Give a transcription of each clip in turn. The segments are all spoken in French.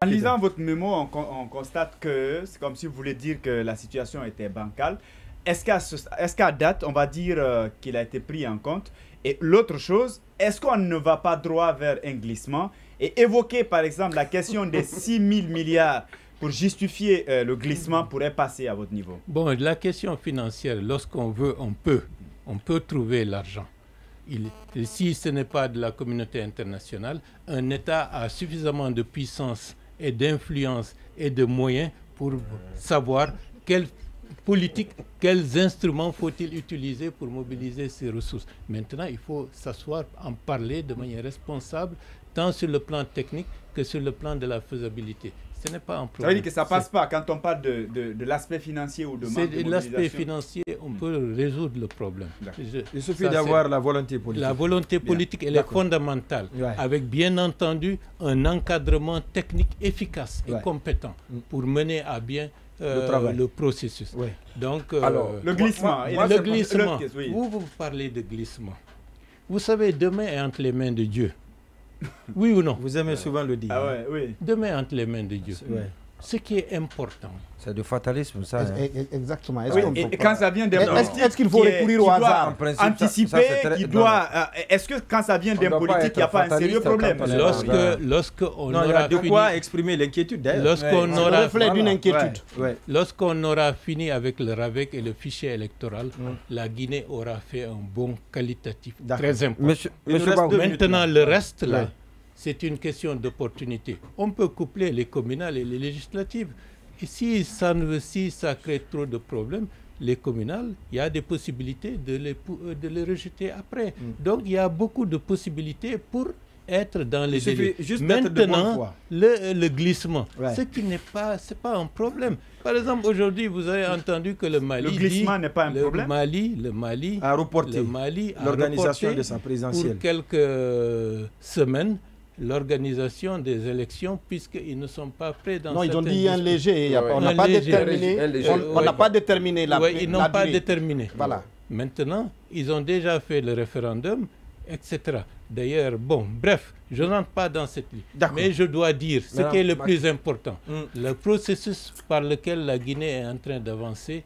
En lisant votre mémo, on constate que c'est comme si vous voulez dire que la situation était bancale. Est-ce qu'à date, on va dire qu'il a été pris en compte? Et l'autre chose, est-ce qu'on ne va pas droit vers un glissement et évoquer par exemple la question des 6 000 milliards pour justifier le glissement pourrait passer à votre niveau? Bon, la question financière, lorsqu'on veut, on peut trouver l'argent. Si ce n'est pas de la communauté internationale, un État a suffisamment de puissance et d'influence et de moyens pour savoir quelle politique, quels instruments faut-il utiliser pour mobiliser ces ressources. Maintenant, il faut s'asseoir, en parler de manière responsable, tant sur le plan technique que sur le plan de la faisabilité. Ce n'est pas un problème. Ça veut dire que ça ne passe pas quand on parle de l'aspect financier ou de manque de mobilisation. L'aspect financier, on peut résoudre le problème. Il suffit d'avoir la volonté politique. La volonté politique, elle est fondamentale, avec bien entendu un encadrement technique efficace et compétent pour mener à bien le processus. Donc, alors, le glissement. Vous parlez de glissement. Vous savez, demain est entre les mains de Dieu. Oui ou non? Vous aimez souvent le dire. Ah ouais, oui. Demain entre les mains de Dieu. Ce qui est important. C'est du fatalisme, ça. Exactement. Et quand ça vient d'un politique, est-ce qu'il faut recourir au hasard? Anticiper, est-ce que quand ça vient d'un politique, il n'y a pas un sérieux problème? Lorsqu'on aura il y a de quoi exprimer l'inquiétude d'ailleurs. Lorsqu'on aura fini avec le RAVEC et le fichier électoral, la Guinée aura fait un bond qualitatif très important. Maintenant, le reste, là, c'est une question d'opportunité. On peut coupler les communales et les législatives. Et si ça crée trop de problèmes, les communales, il y a des possibilités de les rejeter après. Donc, il y a beaucoup de possibilités pour être dans les délais. Maintenant, le glissement, ce qui n'est pas, c'est pas un problème. Par exemple, aujourd'hui, vous avez entendu que le Mali le glissement n'est pas un problème. Le Mali a reporté l'organisation de sa présidentielle pour quelques semaines. L'organisation des élections, puisqu'ils ne sont pas prêts dans Non, ils ont dit un léger. On n'a pas déterminé. On n'a pas déterminé la ils n'ont pas déterminé. Voilà. Maintenant, ils ont déjà fait le référendum, etc. D'ailleurs, bon, bref, je n'entre pas dans cette liste. Mais je dois dire ce qui est le plus important. Le processus par lequel la Guinée est en train d'avancer,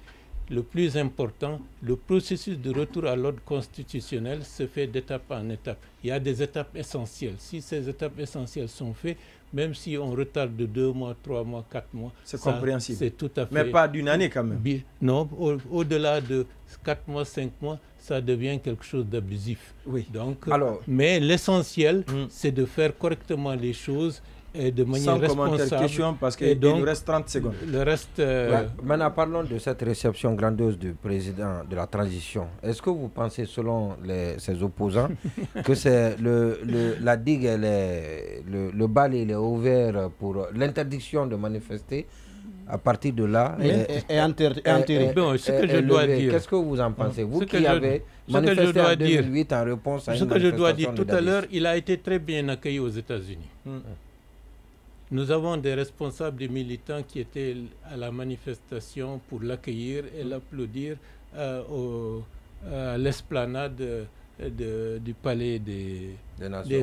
le plus important, le processus de retour à l'ordre constitutionnel se fait d'étape en étape. Il y a des étapes essentielles. Si ces étapes essentielles sont faites, même si on retarde de 2 mois, 3 mois, 4 mois, c'est compréhensible. C'est tout à fait... Mais pas d'une année quand même. Non, au-delà de 4 mois, 5 mois, ça devient quelque chose d'abusif. Donc, mais l'essentiel, c'est de faire correctement les choses et de manière responsable. Question parce qu'il nous reste 30 secondes. Le reste... Maintenant, parlons de cette réception grandiose du président de la transition. Est-ce que vous pensez, selon ses opposants, que c'est la digue, le bal il est ouvert pour l'interdiction de manifester? À partir de là, ce que je dois dire, qu'est-ce que vous en pensez? Vous qui avez manifesté en 2008 en réponse à une manifestation. Ce que je dois dire, tout à l'heure, il a été très bien accueilli aux États-Unis. Nous avons des responsables, des militants qui étaient à la manifestation pour l'accueillir et l'applaudir à l'esplanade du palais des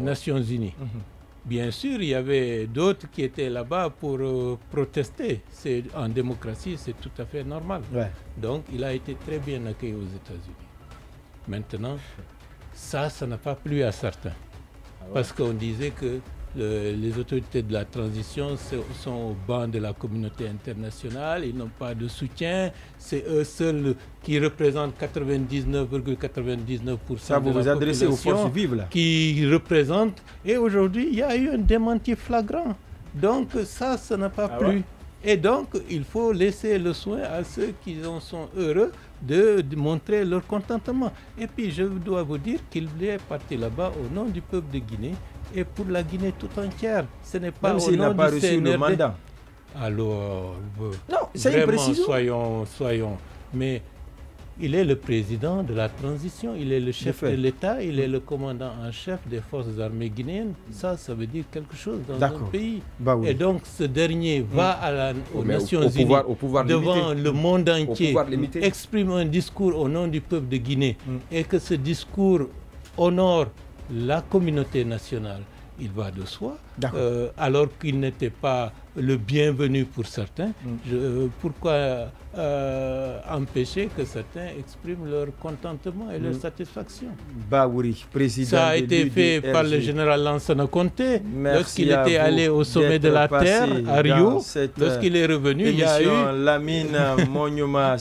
Nations Unies. Bien sûr, il y avait d'autres qui étaient là-bas pour protester. En démocratie, c'est tout à fait normal. Donc, il a été très bien accueilli aux États-Unis. Maintenant, ça n'a pas plu à certains. Parce qu'on disait que les autorités de la transition sont au banc de la communauté internationale, ils n'ont pas de soutien, c'est eux seuls qui représentent 99,99% vous vous adressez aux forces vives là. Qui représentent, et aujourd'hui il y a eu un démenti flagrant. Donc ça n'a pas plu. Et donc il faut laisser le soin à ceux qui en sont heureux de montrer leur contentement. Et puis je dois vous dire qu'il est parti là-bas au nom du peuple de Guinée et pour la Guinée tout entière. Ce n'est pas au nom du CNRD. Le mandat. Alors, non, c'est une précision. Soyons. Mais il est le président de la transition, il est le chef de l'État, il est le commandant en chef des forces armées guinéennes. Ça veut dire quelque chose dans un pays. Et donc ce dernier va aux Nations Unies, devant le monde entier, exprime un discours au nom du peuple de Guinée et que ce discours honore la communauté nationale il va de soi, alors qu'il n'était pas le bienvenu pour certains. Pourquoi empêcher que certains expriment leur contentement et leur satisfaction? Bawouri, président. Ça a été fait par le général Lansana Conté lorsqu'il était allé au sommet de la Terre à Rio. Lorsqu'il est revenu, il y a eu... Lamine Mounioma.